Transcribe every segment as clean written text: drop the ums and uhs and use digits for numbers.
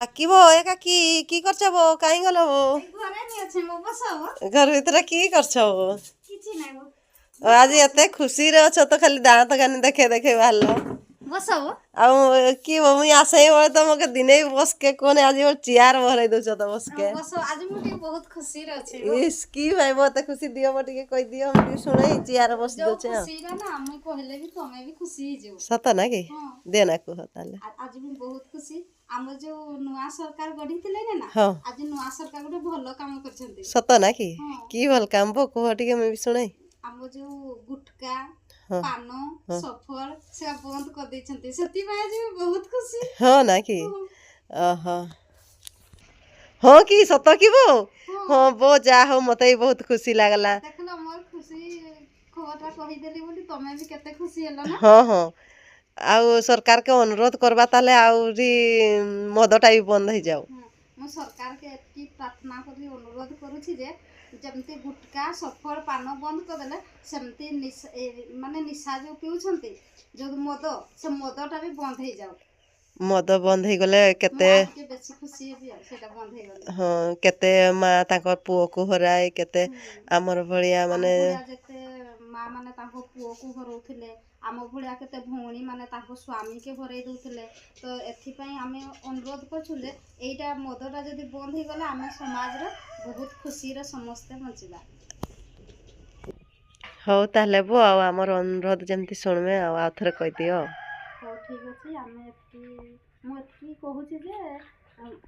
কাকিব এ কাকি কি করছ বো কাই গেল বো ঘর ভিতরে কি করছ বো আজ এতে খুশি রে অছ তো খালি দাঁত কানি দেখে দেখে বাহারলো ଆଉ କି ମୁଇଁ ଆସେ ବଳେ ତ ମକେ ଦିନେ ବସକେ କୋନେ ଆଜି ମୋର ଚିଆର ଭରାଇ ଦଉଛ ତ ବସକେ ଆଜି ମୁଁ ଟିକେ ବହୁତ ଖୁସିରେ ଅଛି ଇସ୍ କି ଭାଇ ମତେ ଖୁସି ଦିଅ ମୋ ଟିକେ କହିଦିଅ ମୁଁ ଟିକେ ଶୁଣେଇ ଚିଆର ବସି ଦଉଛେ ଆଉ ଖୁସିଟା ନା ଆମେ କହିଲେ ବି ତମେ ବି ଖୁସି ହେଇଯିବ ସତ ନା କି ଦେ ନା କୁହ ତାହେଲେ ଆଜି ମୁଁ ବହୁତ ଖୁସି ଆମର ଯୋଉ ନୂଆ ସରକାର ଗଢିଥିଲେ ନା ଆଜି ନୂଆ ସରକାର ଗୋଟେ ଭଲ କାମ କରିଛନ୍ତି ସତ ନା କି ଭଲ କାମ ବୋ କୁହ ଟିକେ ମୁଁ ବି ଶୁଣେଇ ଆମ ଯୋଉ ଗୁଟକା ପାନ ସଫଳ ସେଟା ବନ୍ଦ କରିଦେଇଛନ୍ତି ସେଥିପାଇଁ ଆଜି ବହୁତ ଖୁସି ହଁ ନା କି ଓହୋ ହଁ କି ସତ କି ବୋ ହଁ ବୋ ଯା ହଉ ମତେ ବି ବହୁତ ଖୁସି ଲାଗଲା ଦେଖିଲ ମୋର ଖୁସି ଖବରଟା କହିଦେଲି ବୋଲି ତମେ ବି କେତେ ଖୁସି ହେଲ ନା ହଁ ହଁ ଆଉ ସରକାରକେ ଅନୁରୋଧ କରବା ତାହେଲେ ଆହୁରି ମଦଟା ବି ବନ୍ଦ ହେଇଯାଉ ମୁଁ ସରକାରକେ ଏତିକି ପ୍ରାର୍ଥନା କରି ଅନୁରୋଧ କରୁଛି ଯେ ଯେମିତି ଗୁଟକା ସଫଳ ପାନ ବନ୍ଦ କରିଦେଲେ ସେମିତି ମାନେ ନିଶା ଯୋଉ ପିଉଛନ୍ତି ଯୋଉ ମଦ ସେ ମଦଟା ବି ବନ୍ଦ ହେଇଯାଉ ମଦ ବନ୍ଦ ହେଇଗଲେ କେତେ ବେଶୀ ଖୁସି ହେବି ଆଉ ସେଇଟା ବନ୍ଦ ହେଇଗଲେ ହଁ କେତେ ମା ତାଙ୍କ ପୁଅକୁ ହରାଏ କେତେ ଆମର ଭଳିଆ ମାନେ ଯେତେ ମା ମାନେ ତାଙ୍କ ପୁଅକୁ ହରଉଥିଲେ ଆମ ଭଳିଆ କେତେ ଭଉଣୀ ମାନେ ତାଙ୍କ ସ୍ୱାମୀକେ ହରେଇ ଦଉଥିଲେ ତ ଏଥିପାଇଁ ଆମେ ଅନୁରୋଧ କରୁଛୁ ଯେ ଏଇଟା ମଦଟା ଯଦି ବନ୍ଦ ହେଇଗଲା ଆମେ ସମାଜରେ ବହୁତ ଖୁସିରେ ସମସ୍ତେ ବଞ୍ଚିବା ହଉ ତାହେଲେ ବୋ ଆଉ ଆମର ଅନୁରୋଧ ଯେମିତି ଶୁଣିବେ ଆଉ ଥରେ କହିଦିଅ ହଉ ଠିକ୍ ଅଛି ମୁଁ ଏତିକି କହୁଛି ଯେ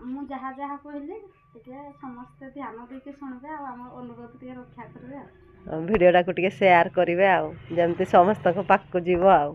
ମୁଁ ଯାହା ଯାହା କହିଲି ଟିକେ ସମସ୍ତେ ଧ୍ୟାନ ଦେଇକି ଶୁଣିବେ ଆଉ ଆମ ଅନୁରୋଧ ଟିକେ ରକ୍ଷା କରିବେ ଆଉ ଭିଡ଼ିଓଟାକୁ ଟିକେ ସେୟାର କରିବେ ଆଉ ଯେମିତି ସମସ୍ତଙ୍କ ପାଖକୁ ଯିବ ଆଉ